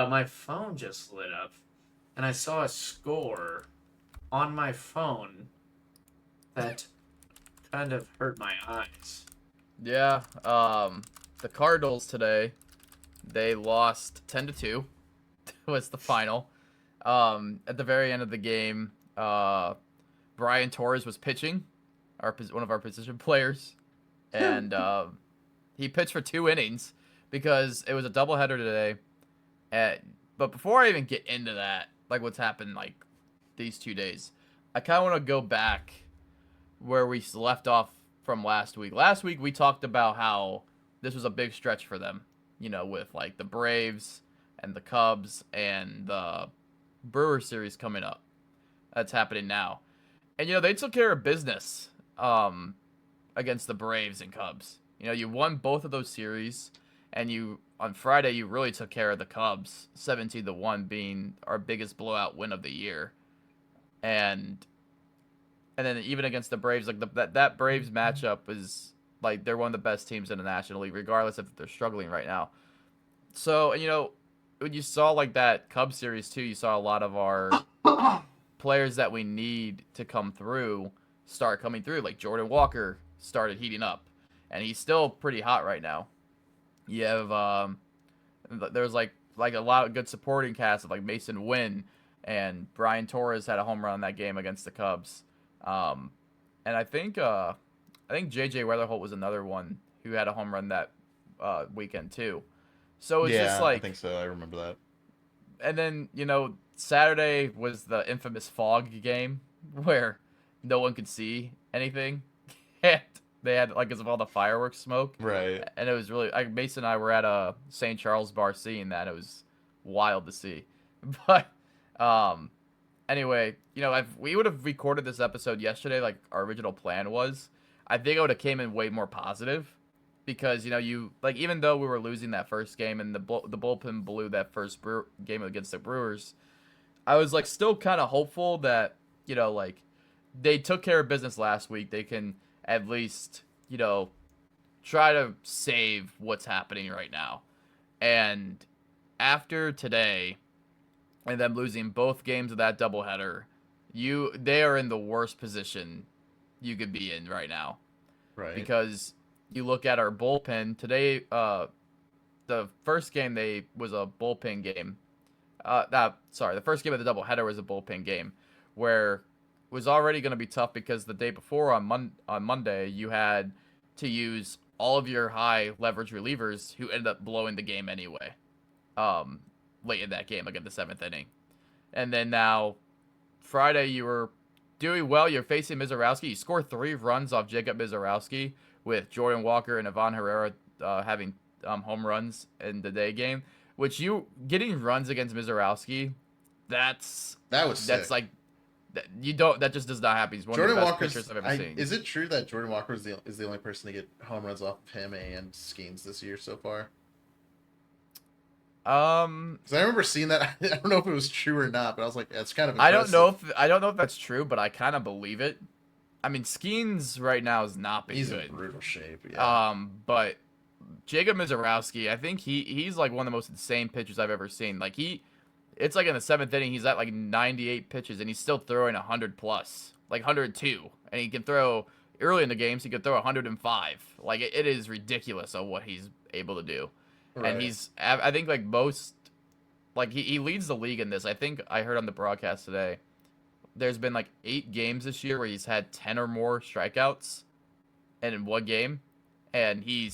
my phone just lit up, and I saw a score on my phone that kind of hurt my eyes. Yeah. The Cardinals today, they lost 10-2. Was the final. At the very end of the game, Brian Torres was pitching, one of our position players, and he pitched for 2 innings because it was a doubleheader today. But before I even get into that, like what's happened like these 2 days, I kind of want to go back where we left off from last week. Last week we talked about how this was a big stretch for them, with like the Braves and the Cubs and the Brewers series coming up. That's happening now. And they took care of business against the Braves and Cubs. You won both of those series, and on Friday you really took care of the Cubs, 17-1 being our biggest blowout win of the year. And then even against the Braves, like that Braves matchup is like they're one of the best teams in the National League, regardless if they're struggling right now. So, when you saw like that Cubs series too, you saw a lot of our players that we need to come through start coming through. Like Jordan Walker started heating up, and he's still pretty hot right now. You have there's like a lot of good supporting cast of like Mason Wynn and Brian Torres had a home run in that game against the Cubs. And I think JJ Weatherholt was another one who had a home run that weekend too. So it's just I like, think so. I remember that. and then Saturday was the infamous fog game where no one could see anything, and they had like because of all the fireworks smoke, Right. and it was really like Mason and I were at a St. Charles bar seeing that. It was wild to see, but anyway, if we would have recorded this episode yesterday, like our original plan was, I think I would have came in way more positive, because you like even though we were losing that first game and the bullpen blew that first game against the Brewers, I was like still kind of hopeful that like they took care of business last week. They can at least try to save what's happening right now. And after today, and them losing both games of that doubleheader, they are in the worst position you could be in right now. Right. Because you look at our bullpen today. The first game was a bullpen game. The first game of the doubleheader was a bullpen game, where it was already going to be tough because the day before on Monday you had to use all of your high leverage relievers who ended up blowing the game anyway. Late in that game, like in the 7th inning, and then now Friday you were doing well. You're facing Mizorowski. You scored 3 runs off Jacob Mizorowski, with Jordan Walker and Ivan Herrera having home runs in the day game. Which you getting runs against Mizorowski, that was that's sick. Like that just does not happen. He's one Jordan of the best Walker's, pitchers I've ever seen. Is it true that Jordan Walker is the only person to get home runs off of him and Skeens this year so far? Because I remember seeing that. I don't know if it was true or not, but I was like, that's kind of impressive. I don't know if that's true, but I kind of believe it. I mean, Skeens right now is not been He's good. in brutal shape. Yeah. But Jacob Mizorowski, I think he's like one of the most insane pitchers I've ever seen. Like it's like in the 7th inning, he's at like 98 pitches, and he's still throwing 100 plus, like 102, and he can throw early in the games. He could throw 105. Like it is ridiculous of what he's able to do. Right. And I think like most, like he leads the league in this. I think I heard on the broadcast today, there's been like 8 games this year where he's had 10 or more strikeouts, and in one game, and he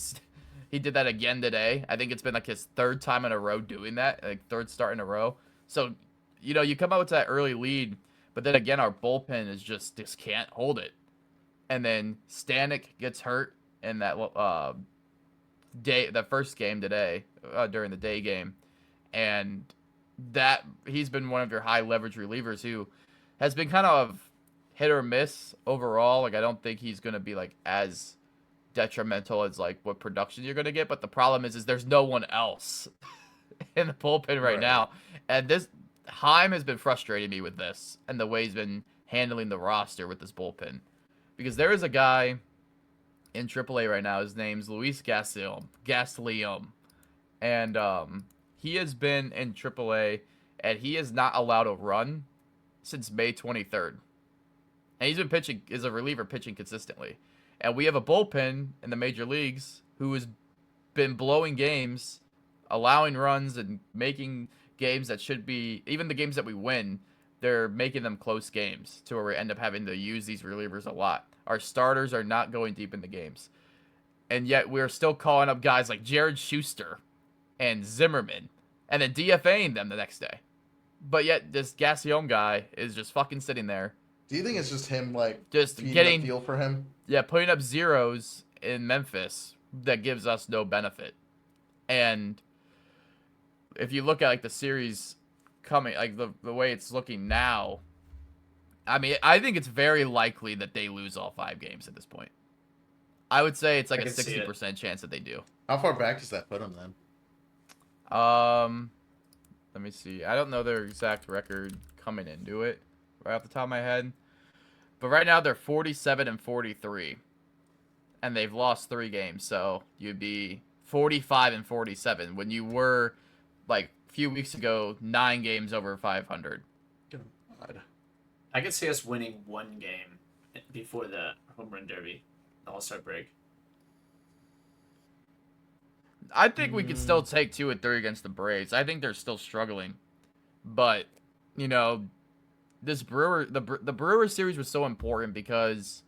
did that again today. I think it's been like his 3rd time in a row doing that, like 3rd start in a row. So, you come out with that early lead, but then again, our bullpen is just can't hold it. And then Stanek gets hurt in that the first game today, during the day game, and that he's been one of your high leverage relievers who has been kind of hit or miss overall. Like I don't think he's gonna be like as detrimental as like what production you're gonna get, but the problem is there's no one else in the bullpen right now, and this Heim has been frustrating me with this and the way he's been handling the roster with this bullpen, because there is a guy in AAA right now. His name's Luis Gastelum, and he has been in AAA, and he is not allowed a run since May 23rd. And he's been pitching, is a reliever pitching consistently. And we have a bullpen in the major leagues who has been blowing games, allowing runs, and making games that should be, even the games that we win, they're making them close games to where we end up having to use these relievers a lot. Our starters are not going deep in the games. And yet we're still calling up guys like Jared Schuster and Zimmerman and then DFAing them the next day. But yet this Gassion guy is just fucking sitting there. Do you think it's just him, like, just feeding getting the feel for him? Yeah, putting up zeros in Memphis that gives us no benefit. And if you look at like the series coming, like the way it's looking now, I mean, I think it's very likely that they lose all 5 games at this point. I would say it's like a 60% chance that they do. How far back does that put them then? Let me see. I don't know their exact record coming into it right off the top of my head. But right now they're 47-43. And they've lost 3 games. So you'd be 45-47 when you were, like, a few weeks ago, 9 games over 500. God. I could see us winning 1 game before the home run derby, the All-Star break. I think we could still take 2 and 3 against the Braves. I think they're still struggling. But, you know, this the Brewers series was so important because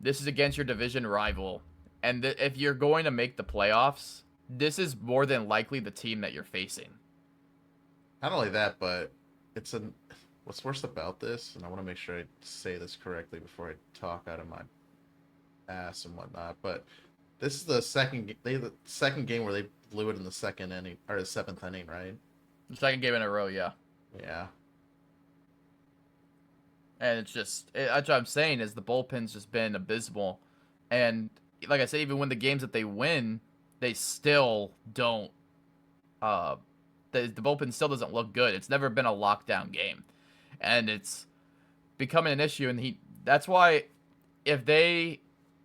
this is against your division rival. And if you're going to make the playoffs, this is more than likely the team that you're facing. Not only that, but what's worse about this, and I want to make sure I say this correctly before I talk out of my ass and whatnot, but this is the second game where they blew it in the second inning, or the 7th inning, right? The second game in a row, yeah. Yeah. And it's just, that's what I'm saying, is the bullpen's just been abysmal. And like I said, even when the games that they win, they still don't, the bullpen still doesn't look good. It's never been a lockdown game. And it's becoming an issue. And that's why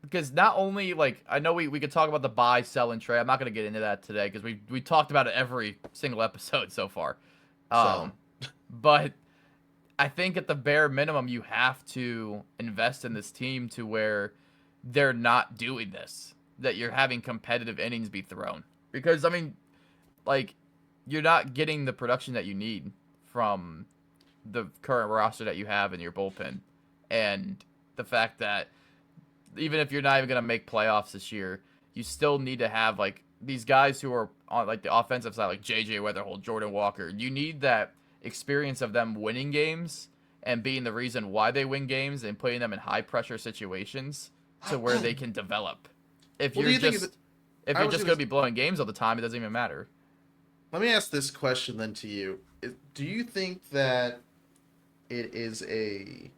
because not only, like, I know we could talk about the buy, sell, and trade. I'm not going to get into that today because we talked about it every single episode so far. But I think at the bare minimum, you have to invest in this team to where they're not doing this, that you're having competitive innings be thrown. Because, I mean, like, you're not getting the production that you need from the current roster that you have in your bullpen. And the fact that even if you're not even going to make playoffs this year, you still need to have, like, these guys who are on, like, the offensive side, like J.J. Weatherholt, Jordan Walker. You need that experience of them winning games and being the reason why they win games and putting them in high-pressure situations to where they can develop. If you're just going to be blowing games all the time, it doesn't even matter. Let me ask this question then to you. Do you think that it is a...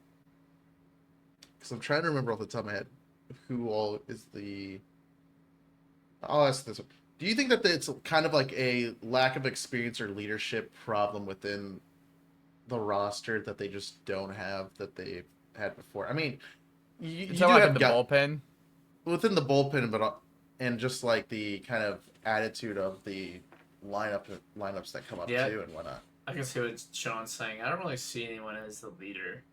Because I'm trying to remember off the top of my head who all is the... I'll ask this. Do you think that it's kind of like a lack of experience or leadership problem within the roster that they just don't have that they had before? I mean, you do have the bullpen? Within the bullpen, but and just like the kind of attitude of the lineups that come up too and whatnot. I can see what Sean's saying. I don't really see anyone as the leader.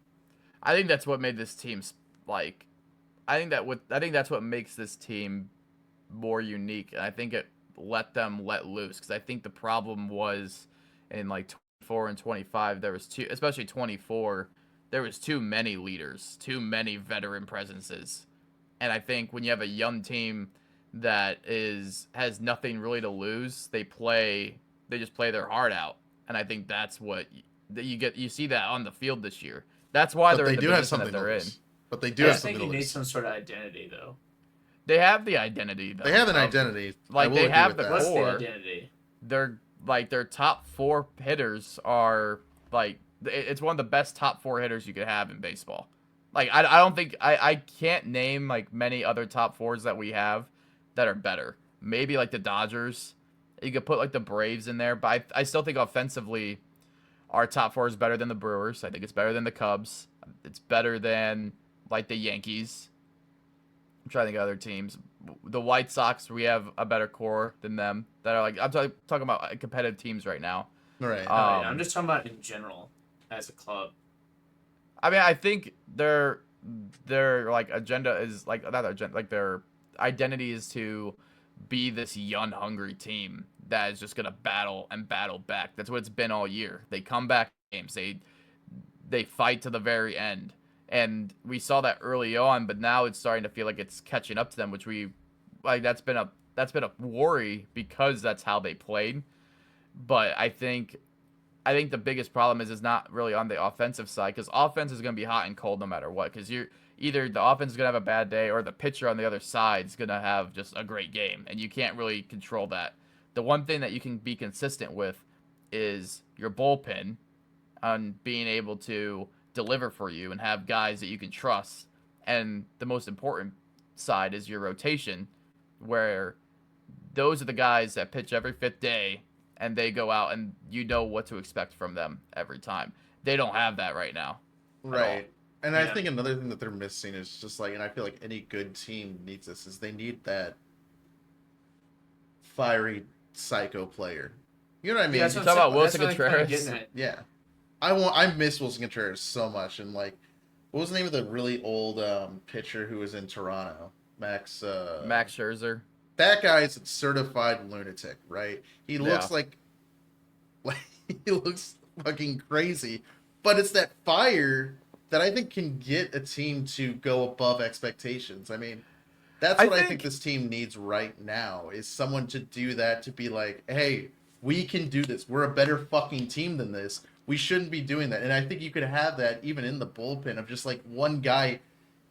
I think that's what made this team like. I think that's what makes this team more unique. And I think it let them let loose because I think the problem was in like 24 and 25 there was especially 24 there was too many leaders, too many veteran presences. And I think when you have a young team that has nothing really to lose, they just play their heart out. And I think that's what you see that on the field this year. That's why they're in the position that they're in. But they do have something I to think you lose. need some sort of identity, though. They have the identity, though. They have an identity. Like, they have the What's the core. identity? Their top 4 hitters are, like, it's one of the best top 4 hitters you could have in baseball. Like, I don't think, I can't name, like, many other top 4s that we have that are better. Maybe, like, the Dodgers. You could put, like, the Braves in there. But I still think offensively, our top 4 is better than the Brewers. I think it's better than the Cubs. It's better than, like, the Yankees. I'm trying to think of other teams. The White Sox, we have a better core than them. That are like I'm talking about competitive teams right now. Right. Oh, yeah, I'm just talking about in general as a club. I mean, I think their like agenda is like not their agenda, like their identity is to be this young, hungry team that is just gonna battle and battle back. That's what it's been all year. They come back games. They fight to the very end, and we saw that early on. But now it's starting to feel like it's catching up to them, which we like. That's been a worry because that's how they played. But I think the biggest problem is not really on the offensive side because offense is going to be hot and cold no matter what. Because you're either the offense is going to have a bad day or the pitcher on the other side is going to have just a great game, and you can't really control that. The one thing that you can be consistent with is your bullpen on being able to deliver for you and have guys that you can trust. And the most important side is your rotation, where those are the guys that pitch every fifth day and they go out and you know what to expect from them every time. They don't have that right now. Right. And I Yeah. think another thing that they're missing is just like, and I feel like any good team needs this, is they need that fiery psycho player. You know what I mean? Yeah, that's You what talk I'm about saying. Wilson That's what I'm kinda Contreras? getting at. Yeah. I miss Wilson Contreras so much. And like, what was the name of the really old pitcher who was in Toronto? Max Scherzer. That guy's a certified lunatic, right? He looks Yeah. like he looks fucking crazy. But it's that fire that I think can get a team to go above expectations. I mean, that's what I think this team needs right now is someone to do that, to be like, hey, we can do this. We're a better fucking team than this. We shouldn't be doing that. And I think you could have that even in the bullpen of just like one guy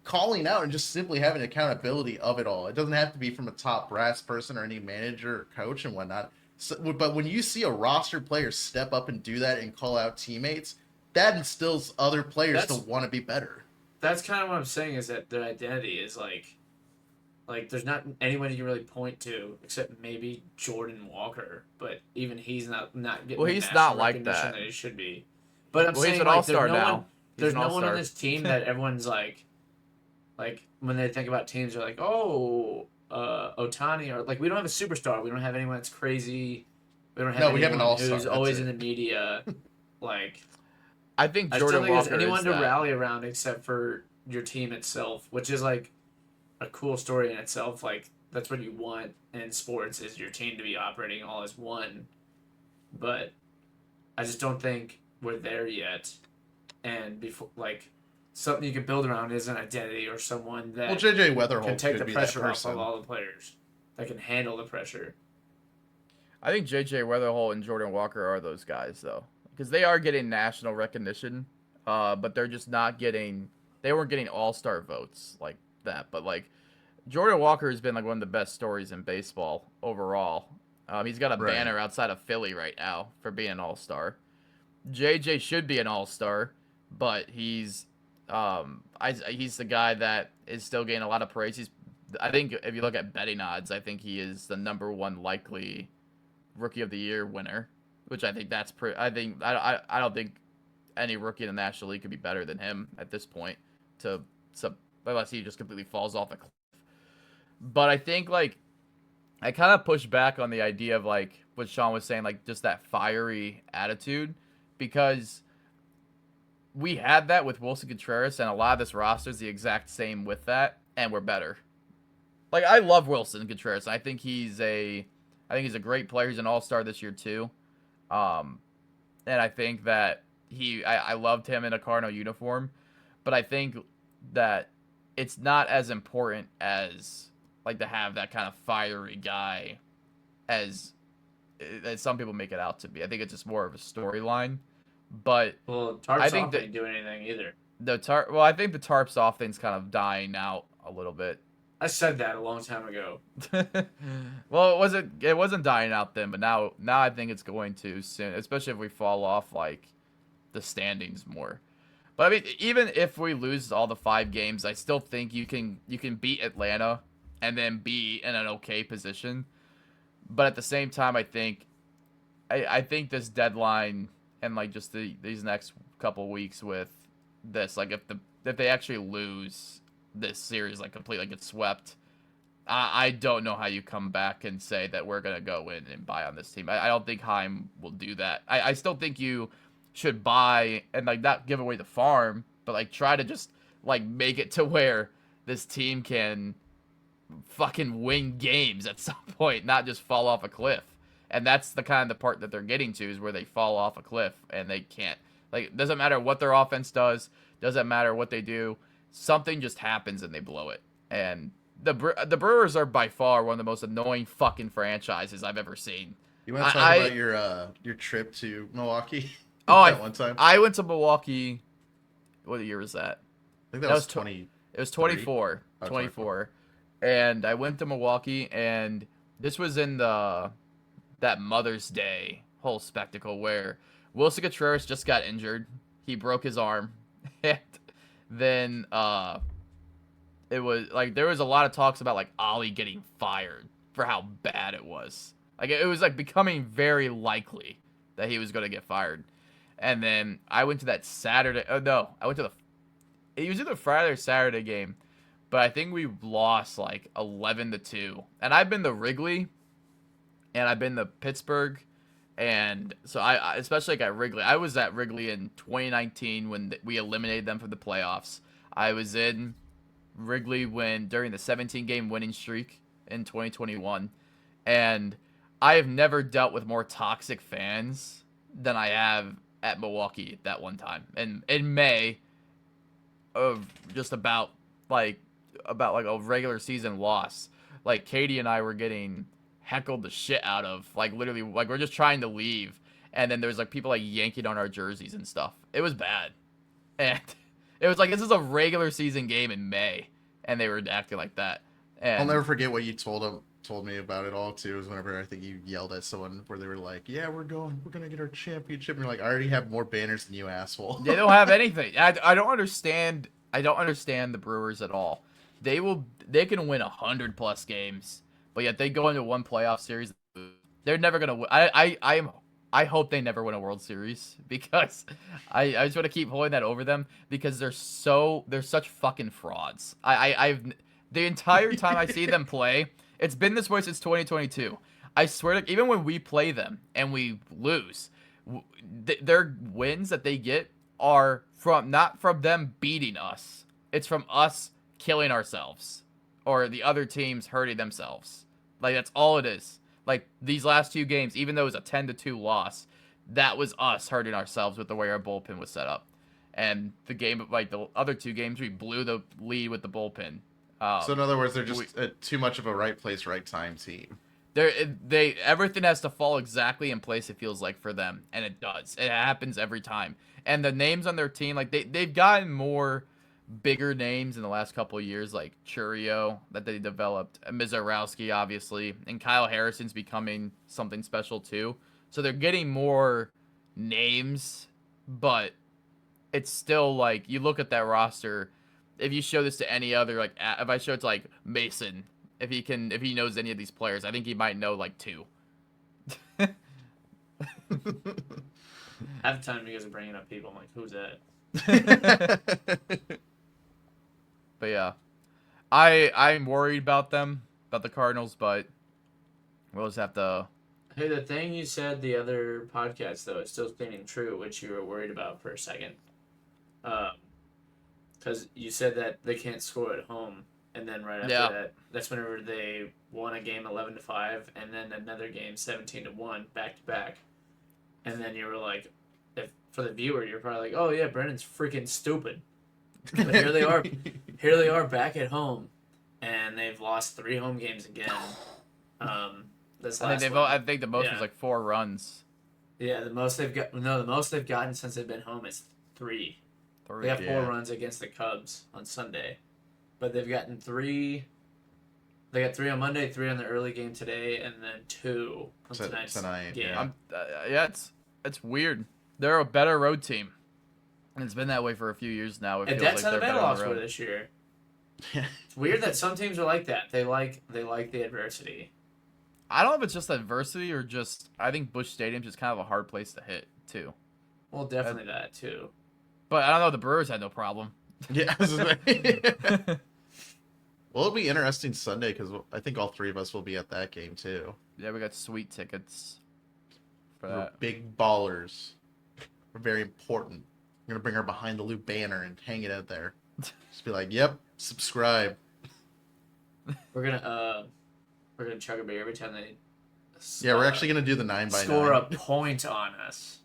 calling out and just simply having accountability of it all. It doesn't have to be from a top brass person or any manager or coach and whatnot. So, but when you see a roster player step up and do that and call out teammates, that instills other players to want to be better. That's kind of what I'm saying is that their identity is like there's not anyone you can really point to except maybe Jordan Walker, but even he's not getting Well, the he's national not like recognition that. he should be. But I'm Well, saying he's an like all-star there's no now. one He's there's an no one on all-star. this team that everyone's like when they think about teams they're like, oh, Otani, or like we don't have a superstar. We don't have anyone that's crazy. We don't have No, we have an anyone all-star, who's that's always it. in the media. Like I think I still Jordan think there's Walker anyone is to that. rally around except for your team itself, which is like a cool story in itself. Like that's what you want in sports is your team to be operating all as one. But I just don't think we're there yet. And before like something you can build around is an identity or someone that Well, JJ can Weatherholt take could the be that pressure off person. of all the players. That can handle the pressure. I think JJ Weatherholt and Jordan Walker are those guys though, because they are getting national recognition, but they're just not getting. They weren't getting all-star votes like that, but like Jordan Walker has been like one of the best stories in baseball overall. He's got a Right. banner outside of Philly right now for being an all-star. JJ should be an all-star, but he's the guy that is still getting a lot of praise. I think if you look at betting odds, I think he is the number one likely Rookie of the Year winner, which I think that's pretty. I don't think any rookie in the National League could be better than him at this point. Unless he just completely falls off a cliff. But I think like I kind of push back on the idea of like what Sean was saying, like just that fiery attitude, because we had that with Wilson Contreras, and a lot of this roster is the exact same with that, and we're better. Like I love Wilson Contreras. I think he's a great player. He's an all-star this year too, and I think that I loved him in a Cardinal uniform, but I think that it's not as important as like to have that kind of fiery guy as some people make it out to be. I think it's just more of a storyline. But Well, I Tarps think off that ain't doing anything either. I think the tarps off thing's kind of dying out a little bit. I said that a long time ago. Well, it wasn't dying out then, but now I think it's going to soon, especially if we fall off like the standings more. But I mean, even if we lose all the 5 games, I still think you can beat Atlanta and then be in an okay position. But at the same time, I think this deadline and like just these next couple weeks with this, like if they actually lose this series like completely gets swept, I don't know how you come back and say that we're gonna go in and buy on this team. I don't think Heim will do that. I still think you should buy and like not give away the farm, but like try to just like make it to where this team can fucking win games at some point, not just fall off a cliff. And that's the kind of the part that they're getting to is where they fall off a cliff and they can't. Like, it doesn't matter what their offense does, doesn't matter what they do, something just happens and they blow it. And the Brewers are by far one of the most annoying fucking franchises I've ever seen. You want to talk about your trip to Milwaukee? Oh, that one time? I went to Milwaukee. What year was that? I think that was 20. It was 24. 24. And I went to Milwaukee, and this was in that Mother's Day whole spectacle where Wilson Contreras just got injured. He broke his arm. And then it was like there was a lot of talks about like Ollie getting fired for how bad it was. Like it was like becoming very likely that he was going to get fired. And then I went to that Saturday. Oh no, I went to it was either Friday or Saturday game, but I think we lost like 11-2. And I've been to Wrigley, and I've been to Pittsburgh, and so I especially like at Wrigley. I was at Wrigley in 2019 when we eliminated them from the playoffs. I was in Wrigley during the 17-game winning streak in 2021, and I have never dealt with more toxic fans than I have at Milwaukee that one time. And in May of just about like a regular season loss, like Katie and I were getting heckled the shit out of, like literally like we're just trying to leave, and then there's like people like yanking on our jerseys and stuff. It was bad. And it was like, this is a regular season game in May, and they were acting like that. And I'll never forget what you told me about it all too. Was whenever I think you yelled at someone where they were like, "Yeah, we're gonna get our championship," and you're like, "I already have more banners than you, asshole." They don't have anything. I don't understand. I don't understand the Brewers at all. They can win 100+ games, but yet they go into one playoff series. They're never gonna win. I hope they never win a World Series, because I just want to keep holding that over them, because they're such fucking frauds. I've the entire time I see them play, it's been this way since 2022. I swear to, even when we play them and we lose, their wins that they get are not from them beating us. It's from us killing ourselves, or the other teams hurting themselves. Like, that's all it is. Like, these last two games, even though it was a 10-2 loss, that was us hurting ourselves with the way our bullpen was set up. And the game, like the other two games, we blew the lead with the bullpen. So in other words, they're just too much of a right place, right time team. Everything has to fall exactly in place, it feels like, for them, and it does. It happens every time. And the names on their team, like they've gotten more bigger names in the last couple of years, like Churio that they developed, Mizorowski obviously, and Kyle Harrison's becoming something special too. So they're getting more names, but it's still like, you look at that roster. If you show this to any other, like if I show it to like Mason, if he knows any of these players, I think he might know like two. Half the time you guys are bringing up people, I'm like, who's that? But yeah, I'm worried about the Cardinals, but we'll just have to. Hey, the thing you said the other podcast though is still standing true, which you were worried about for a second. Because you said that they can't score at home, and then right after that, that's whenever they won a game 11-5, and then another game 17-1 back to back, and then you were like, for the viewer, you're probably like, oh yeah, Brennan's freaking stupid. But here they are back at home, and they've lost 3 home games again. This last I think the most was like 4 runs. Yeah, the most they've gotten since they've been home is 3. They got 4 runs against the Cubs on Sunday, but they've gotten 3. They got 3 on Monday, 3 on the early game today, and then 2 on tonight's game. Yeah, it's weird. They're a better road team, and it's been that way for a few years now. And that's how the Battlehawks were this year. It's weird that some teams are like that. They like the adversity. I don't know if it's just adversity or just, I think Busch Stadium's just kind of a hard place to hit too. Well, definitely that too. But I don't know. The Brewers had no problem. Yeah. Well, it'll be interesting Sunday because I think all three of us will be at that game too. Yeah, we got sweet tickets for We're that. big ballers. We're very important. We're gonna bring our behind the loop banner and hang it out there. Just be like, "Yep, subscribe." We're gonna chug a beer every time they. Yeah, we're actually gonna do the 9x9. Score a point on us.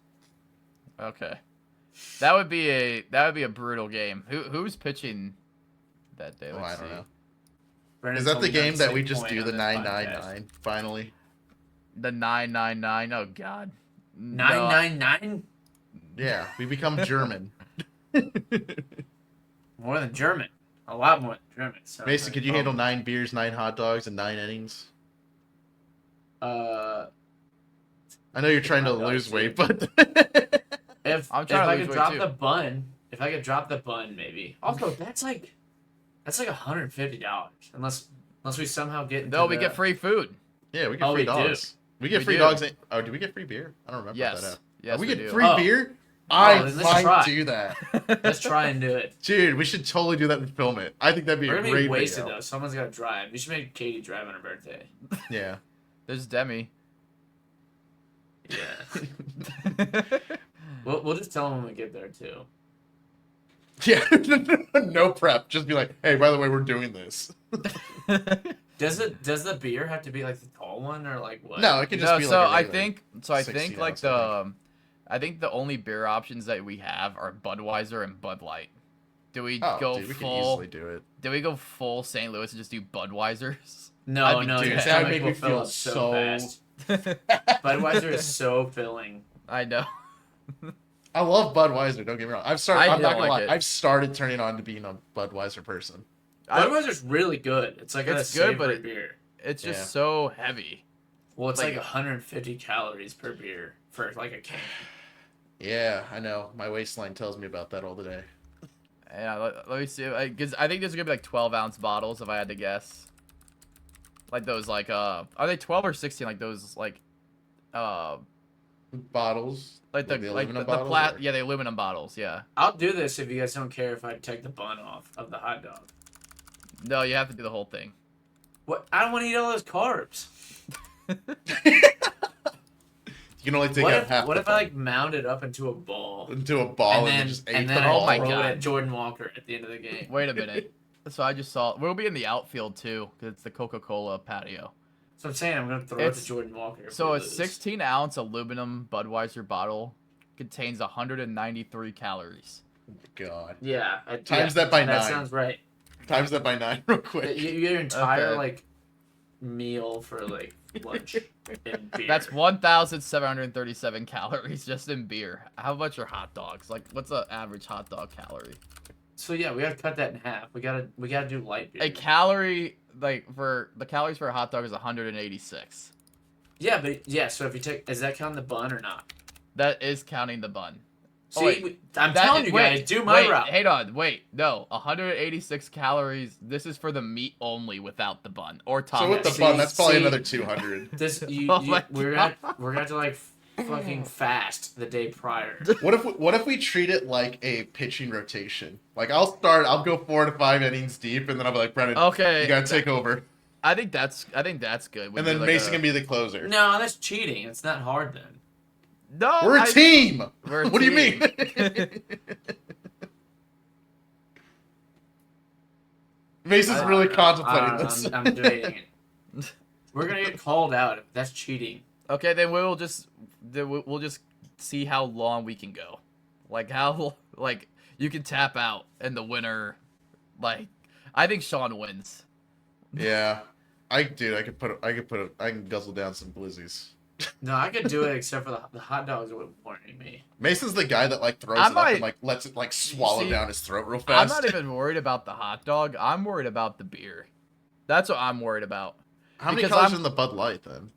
Okay. That would be a brutal game. Who's pitching that day? Oh, Let's I don't see. know. Brendan Is that told the me not game to that say we just point do on the this 999 finally? The 999. Oh God. podcast. No. 999? Yeah, we become German. More than German. A lot more than German. So Mason, could you handle 9 beers, 9 hot dogs, and 9 innings? Uh, I know you're trying to Hot dogs, lose dude. weight, but if I'm if trying to I lose could weight, drop too. the bun, maybe. Also, that's like $150 unless we somehow get. No, into we the- get free food. yeah, we get Oh, free we do. dogs. We get We free do. dogs. Oh, do we get free beer? I don't remember Yes. that. Yes, we we get do. free Oh. beer? Oh, I then let's might try. do that. Let's try and do it. Dude, we should totally do that and film it. I think that'd be We're a gonna great be wasted video. though. Someone's gotta drive. You should make Katie drive on her birthday. Yeah. There's Demi. Yeah. We'll just tell them when we get there too. Yeah, no prep. Just be like, hey, by the way, we're doing this. Does the beer have to be like the tall one or like what? No, it can just No, be so like a I regular think 16 like ounce, I think. I think the only beer options that we have are Budweiser and Bud Light. Do we Oh, go dude, we can full? easily do it. Do we go full St. Louis and just do Budweisers? No, I'd be no, doing your that. stomach That would will make me fill feel up so so- fast. Budweiser is so filling. I know. I love Budweiser. Don't get me wrong. I'm not don't gonna like lie. it. I've started turning on to being a Budweiser person. Budweiser's really good. It's like It's a good, but savory beer. It's just Yeah. so heavy. Well, it's like- like 150 calories per beer for like a can. Yeah, I know. My waistline tells me about that all the day. Yeah, let me see. Because I think there's gonna be like 12-ounce bottles if I had to guess. Like those, like are they 12 or 16? Like those, like Bottles. like the aluminum bottles, or- yeah, the aluminum bottles. Yeah. I'll do this if you guys don't care if I take the bun off of the hot dog. No, you have to do the whole thing. What? I don't want to eat all those carbs. You can only take What out if, half. what the if I like mound it up into a ball into a ball and, and then then just ate and the then ball? Oh my I throw God. it at Jordan Walker at the end of the game? Wait a minute. So I just saw we'll be in the outfield too because it's the Coca-Cola patio. So I'm saying I'm gonna throw it It's- to Jordan Walker. if So we a lose. 16-ounce aluminum Budweiser bottle contains 193 calories. Oh my God. Yeah. Times that by That 9. sounds right. Times that by 9 real quick. You get your entire Okay. like meal for like lunch and beer. That's 1,737 calories just in beer. How much are hot dogs? Like, what's an average hot dog calorie? So yeah, we gotta cut that in half. We gotta do light beer. A calorie, like, for the calories for a hot dog is 186. Yeah, but yeah. So if you take, is that counting the bun or not? That is counting the bun. See, wait. I'm That- telling you wait, guys, do my wait, route. Hang on, wait. No, 186 calories. This is for the meat only without the bun. Or top. So with the See- bun, that's probably see- another 200. This Oh my we're gonna have to like fucking fast the day prior. What if we treat it like a pitching rotation? Like I'll go 4 to 5 innings deep, and then I'll be like, Brennan, Okay. you gotta take over, I think that's good. We and do then like Mason a- can be the closer. No, that's cheating. It's not hard then. No, We're a team. We're a What do you team. mean? Mason's really contemplating this. I'm debating it. We're gonna get called out. That's cheating. Okay, then we'll just see how long we can go. Like how like you can tap out and the winner, like I think Sean wins. Yeah, I can guzzle down some blizzies. No, I could do it except for the hot dogs would warning me. Mason's the guy that like throws I it up might- and like lets it like swallow See, down his throat real I'm fast. not even worried about the hot dog. I'm worried about the beer. That's what I'm worried about. How many because calories I'm- are in the Bud Light then?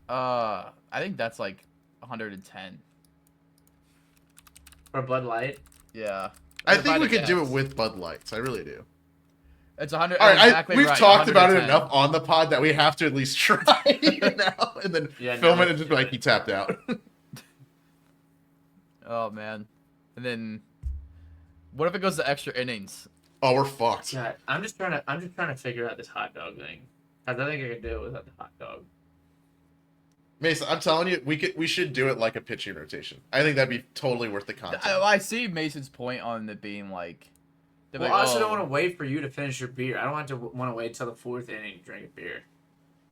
I think that's like 110. For Bud Light. Yeah. I If think had we to could do guess. it with Bud Lights. I really do. It's 100. All right, exactly we've right, talked about it 110. enough on the pod that we have to at least try now, and then Yeah, film no, it and just be like, he tapped out. Oh man. And then what if it goes to extra innings? Oh, we're fucked. God, I'm just trying to figure out this hot dog thing. I don't think I can do it without the hot dog. Mason, I'm telling you, we should do it like a pitching rotation. I think that'd be totally worth the content. I see Mason's point on it being like. Well, I also don't want to wait for you to finish your beer. I don't want to wait till the 4th inning to drink a beer.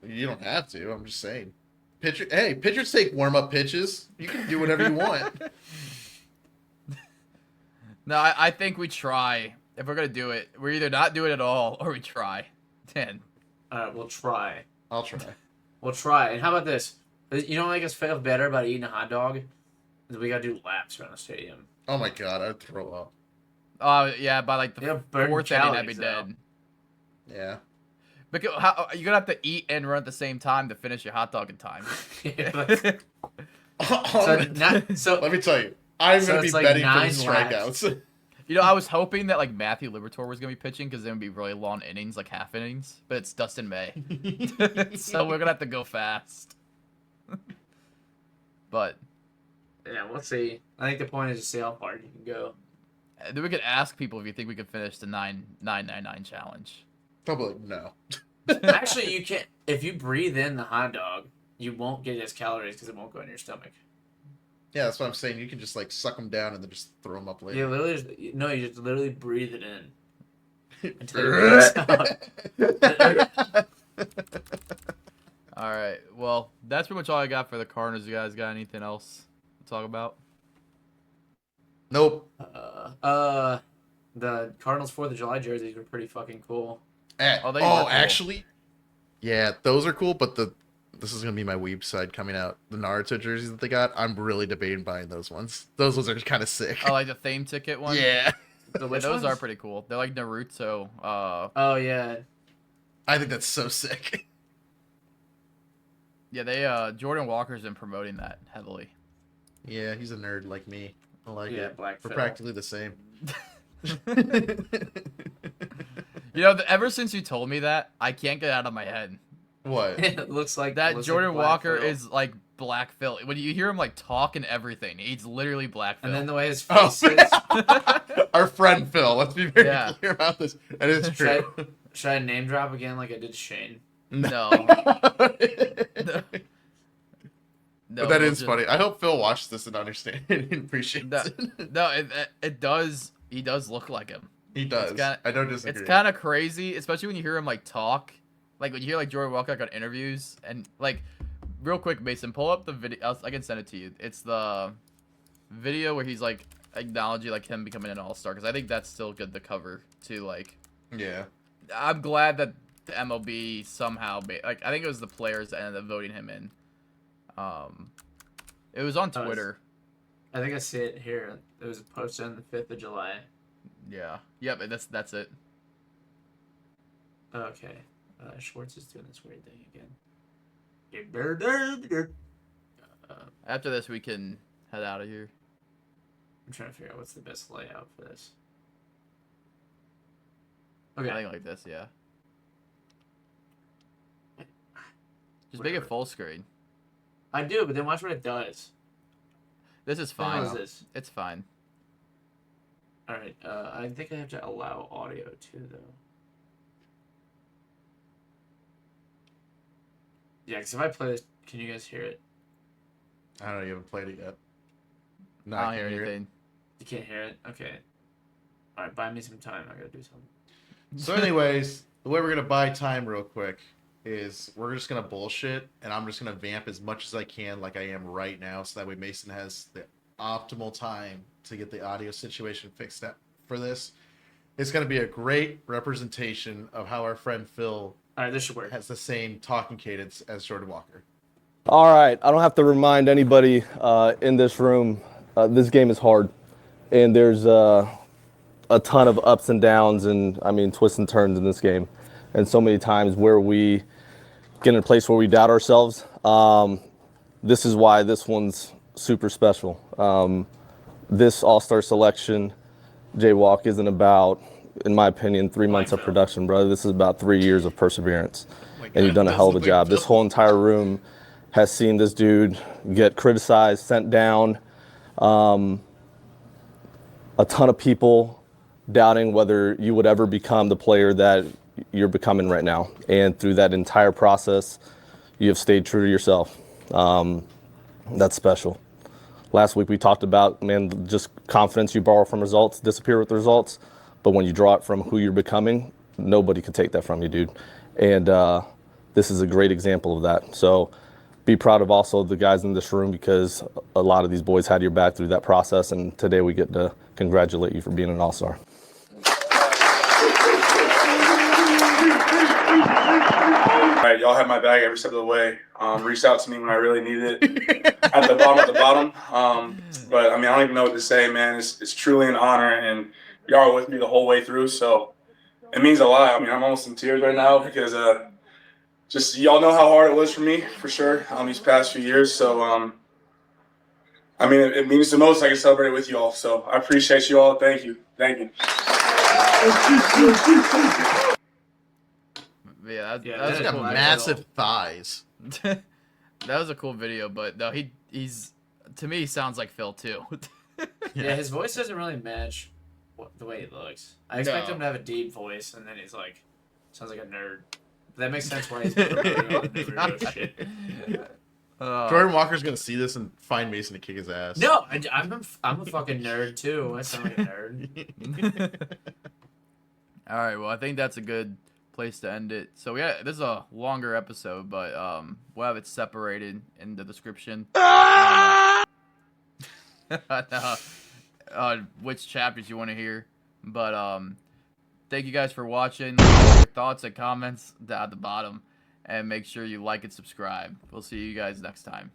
You don't have to. I'm just saying. Pitchers take warm-up pitches. You can do whatever you want. No, I think we try. If we're gonna do it, we're either not do it at all or we try. 10. We'll try. I'll try. We'll try. And how about this? You don't make us feel better about eating a hot dog? We gotta do laps around the stadium. Oh my god, I'd throw up. Oh yeah, by like the 4th inning, I'd be dead. Yeah. Because you're gonna have to eat and run at the same time to finish your hot dog in time. So let me tell you, I'm gonna be like betting for 9 the strikeouts. You know, I was hoping that like Matthew Liberatore was gonna be pitching because then it'd be really long innings, like half innings. But it's Dustin May, so we're gonna have to go fast. But yeah, we'll see. I think the point is to see how far you can go. Then we could ask people if you think we could finish the 999 challenge. Probably no. Actually, you can't. If you breathe in the hot dog, you won't get its calories because it won't go in your stomach. Yeah, that's what I'm saying. You can just like suck them down and then just throw them up later. You you just literally breathe it in until it out. All right. Well, that's pretty much all I got for the Cardinals. You guys got anything else to talk about? Nope. The Cardinals 4th of July jerseys were pretty fucking cool. Actually, yeah, those are cool. But this is gonna be my weeb side coming out. The Naruto jerseys that they got, I'm really debating buying those ones. Those ones are kind of sick. Oh, like the theme ticket one? Yeah. Those are pretty cool. They're like Naruto. Oh yeah. I think that's so sick. Yeah, Jordan Walker's been promoting that heavily. Yeah, he's a nerd like me. I like it. Black We're Phil. practically the same. You know, ever since you told me that, I can't get it out of my head. What? It looks like That Jordan Black Walker Phil. is like Black Phil. When you hear him like talk and everything, he's literally Black Phil. And then the way his face is. Our friend Phil. Let's be very Yeah. clear about this. That is true. Should I name drop again like I did Shane? No. But that is funny. I hope Phil watched this and understands and appreciates it. No, it does. He does look like him. He does. I don't disagree. It's kind of crazy, especially when you hear him like talk. Like when you hear like Jordan Walker like on interviews and like, real quick, Mason, pull up the video. I can send it to you. It's the video where he's like acknowledging like him becoming an all-star because I think that's still good to cover too. Like, yeah, I'm glad that the MLB somehow I think it was the players that ended up voting him in. It was on Twitter. I think I see it here. It was posted on the 5th of July. Yeah. Yep. That's it. Okay. Schwartz is doing this weird thing again. After this, we can head out of here. I'm trying to figure out what's the best layout for this. Okay. I think like this, yeah. Just make it full screen. I do, but then watch what it does. This is fine. What is this? It's fine. All right. I think I have to allow audio too, though. Yeah, because if I play this, can you guys hear it? I don't know. You haven't played it yet. No, I don't hear anything. You can't hear it? Okay. All right, buy me some time. I gotta do something. So, anyways, the way we're gonna buy time real quick is we're just gonna bullshit, and I'm just gonna vamp as much as I can, like I am right now, so that way Mason has the optimal time to get the audio situation fixed up for this. It's gonna be a great representation of how our friend Phil. All right, this should work. Has the same talking cadence as Jordan Walker. All right, I don't have to remind anybody in this room, this game is hard, and there's a ton of ups and downs and, I mean, twists and turns in this game, and so many times where we get in a place where we doubt ourselves. This is why this one's super special. This All-Star selection, Jaywalk, isn't about, in my opinion, 3 months of production, brother. This is about 3 years of perseverance, and you've done a hell of a job. This whole entire room has seen this dude get criticized, sent down. A ton of people doubting whether you would ever become the player that you're becoming right now. And through that entire process, you have stayed true to yourself. That's special. Last week we talked about, man, just confidence you borrow from results, disappear with the results. But when you draw it from who you're becoming, nobody can take that from you, dude. And this is a great example of that. So be proud of also the guys in this room, because a lot of these boys had your back through that process. And today we get to congratulate you for being an all-star. All right, y'all have my bag every step of the way. Reached out to me when I really needed it at the bottom of the bottom. But I mean, I don't even know what to say, man. It's truly an honor, and y'all are with me the whole way through, so it means a lot. I mean, I'm almost in tears right now because just y'all know how hard it was for me, for sure, these past few years. So I mean, it means the most I can celebrate with you all. So I appreciate you all. Thank you. Thank you. Yeah, Yeah, that was He's a got cool massive thighs. video. That was a cool video, but no, he's to me he sounds like Phil too. Yeah, his voice doesn't really match the way he looks. I expect No. him to have a deep voice, and then he's like, sounds like a nerd. That makes sense why he's promoting all the Naruto shit. Jordan Walker's gonna see this and find Mason to kick his ass. No, I'm a fucking nerd too. I sound like a nerd. All right, well, I think that's a good place to end it. So this is a longer episode, but we'll have it separated in the description. Which chapters you want to hear. But thank you guys for watching. Leave your thoughts and comments down at the bottom, and make sure you like and subscribe. We'll see you guys next time.